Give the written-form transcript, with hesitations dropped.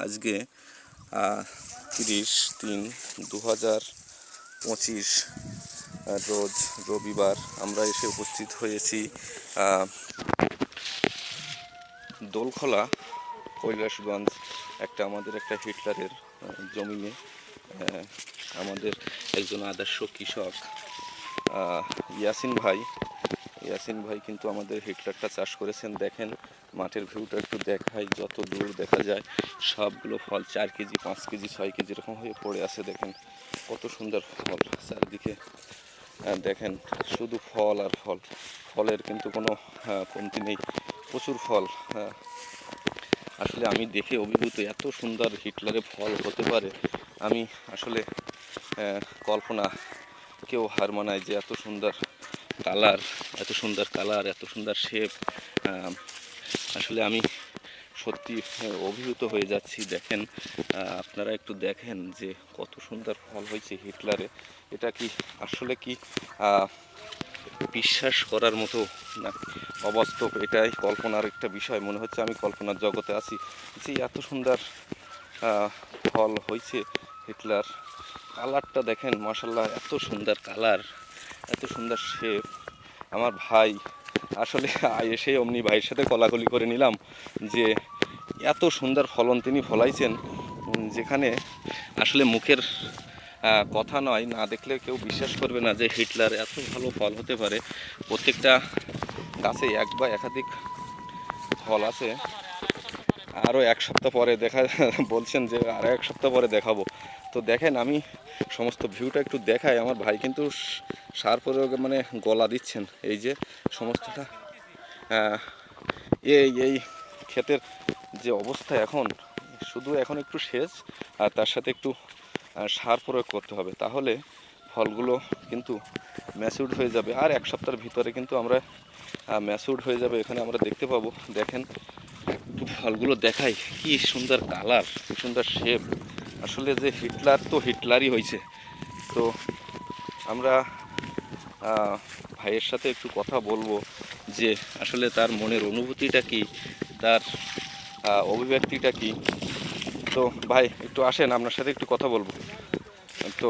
আজকে 30/3/2025 রোজ রবিবার আমরা এসে উপস্থিত হয়েছি দোলখোলা কৈলাসগঞ্জ আমাদের একটা হিটলারের জমিনে। আমাদের একজন আদর্শ কৃষক ইয়াসিন ভাই কিন্তু আমাদের হিটলারটা চাষ করেছেন। দেখেন মাঠের ভিউটা একটু দেখাই, যত দূর দেখা যায় সবগুলো ফল 4 কেজি 5 কেজি 6 কেজি এরকম হয়ে পড়ে আছে। দেখেন কত সুন্দর ফল চারিদিকে, দেখেন শুধু ফল আর ফল, ফলের কিন্তু কোনো কমতি নেই, প্রচুর ফল। আসলে আমি দেখে অভিভূত, এত সুন্দর হিটলারে ফল হতে পারে আমি আসলে কল্পনা কেউ হার মানায় যে এত সুন্দর কালার, এত সুন্দর শেপ। আসলে আমি সত্যি অভিভূত হয়ে যাচ্ছি। দেখেন আপনারা একটু দেখেন যে কত সুন্দর ফল হয়েছে হিটলারে। এটা কি আসলে কি বিশ্বাস করার মতো না অবাস্তব? এটাই কল্পনার একটা বিষয়। মনে হচ্ছে আমি কল্পনার জগতে আছি যে এত সুন্দর ফল হয়েছে হিটলার। কালারটা দেখেন মাশাআল্লাহ, এত সুন্দর কালার, এত সুন্দর শেপ। আমার ভাই আসলে এসে অমনি ভাইয়ের সাথে কলাকলি করে নিলাম যে এত সুন্দর ফলন তিনি ফলাইছেন, যেখানে আসলে মুখের কথা নয়, না দেখলে কেউ বিশ্বাস করবে না যে হিটলার এত ভালো ফল হতে পারে। প্রত্যেকটা গাছে এক বা একাধিক ফল আছে। আরও 1 সপ্তাহ পরে বলছেন যে আরও 1 সপ্তাহ পরে দেখাবো। তো দেখেন আমি সমস্ত ভিউটা একটু দেখাই। আমার ভাই কিন্তু সার প্রয়োগে মানে গলা দিচ্ছেন। এই যে সমস্তটা এই ক্ষেতের যে অবস্থা এখন, শুধু এখন একটু সেচ আর তার সাথে একটু সার প্রয়োগ করতে হবে, তাহলে ফলগুলো কিন্তু ম্যাচিউরড হয়ে যাবে। আর 1 সপ্তাহের ভিতরে কিন্তু আমরা ম্যাচিউরড হয়ে যাবে, এখানে আমরা দেখতে পাবো। দেখেন একটু ফলগুলো দেখাই, কি সুন্দর কালার, কি সুন্দর শেপ। আসলে যে হিটলার তো হিটলারই হয়েছে। তো আমরা ভাইয়ের সাথে একটু কথা বলবো যে আসলে তার মনের অনুভূতিটা কি, তার অভিব্যক্তিটা কি। তো ভাই একটু আসেন, আপনার সাথে একটু কথা বলবো। তো